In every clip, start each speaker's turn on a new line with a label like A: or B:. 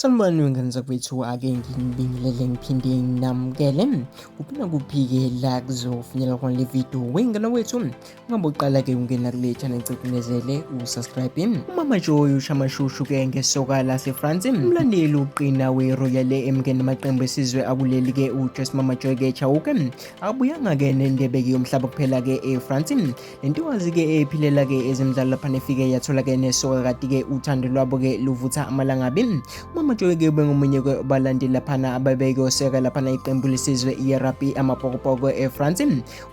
A: Sanibonani wengane kwethu, ake nginibingelele ngiphinde nginamukele kuphela kuphike la kuzofinyelela khona le video. Wengane wethu ungabe uqala ke ungena kule channel cicindezele usubscribe. UMamaJoy usha amashushu ke ngesoka laseFrance, umlandeli wokuqina weRoyal emngeni namaqembu esizwe akuleli ke uJoyce UMamaJoy ke Chauke akabuyanga ke neNdebe ke yoMhlaba kuphela ke eFrance. Lentokazi ke ephilela ke ezemidlalo lapha nefike yathola ke nesoka kati ke uthando lwabo ke luvutha amalangabi. UMamaJoy ke bengomunye kwabalandeli laphana ababekoseka laphana iqembu lesizwe iRugby amabhokobhoko eFrance.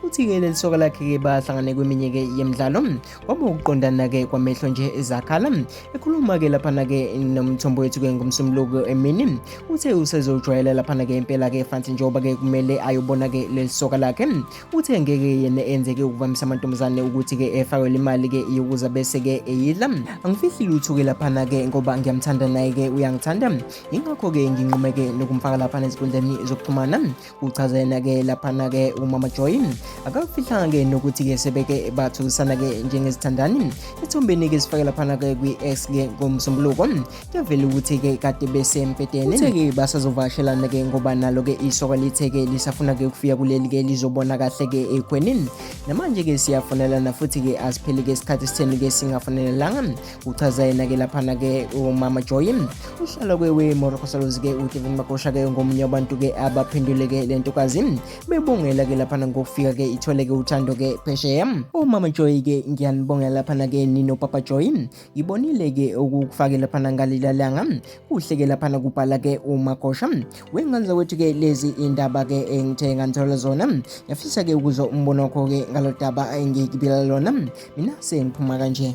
A: Uthi ke lesoka lakhe ke bahlangane kweminye ke yemidlalo kwaba ukuqondana ke kwamehlo nje ezakhala. Ekhuluma ke laphana ke nomthombo wethu ke ngomsombuluko emini, uthe usezojwayela laphana ke impela ke eFrance njengoba ke kumele ayobona ke lesoka lakhe. Uthe ngeke yena enze ke ukuvamisa amantombazane ukuthi ke efakwe imali ke yokuza bese ke eyidla. Angifihli lutho ke laphana ke ngoba ngiyamthanda naye ke uyangithanda, ingakho ke nginqumeke nokumfaka laphana ezinkundleni zokuxhumana. Uchaza yena ke laphana ke uMamaJoy akakufihlanga ke nokuthi ke sebeke bathokozisana ke njengezithandani ethombeni ke sifake laphana ke kwi-X ke ngomsombuluko. Kuyavela ukuthi ke kade bese empeteni, uthe ke basazovakashelana ke ngoba nalo ke isoka lithe ke lisafuna ke ukufika kuleli ke lizobona kahle ke ekhwenini. Namanje ke siyafonelana futhi ke asipheli ke isikhathi sitheni ke singafonelanga. Uchaza yena ke laphana ke uMamaJoy uhlala weMorocco ke uDevin Makosha ke ngomunye wabantu ke abaphendule ke lentokazi bebongela ke laphana ngokufika ke ithole ke uthando ke phesheya. UMamaJoy ke ngiyanibongela laphana ke nino Papa Joy, ngibonile ke ukufake laphana ngalilalanga kuhle ke laphana kubhala ke uMakosha. Wenganza wethu ke lezi indaba ke engithe nganthola zona, ngiyafisa ke ukuzwa umbono wakho ke ngalodaba engikibila lona. Mina sengiphuma kanje.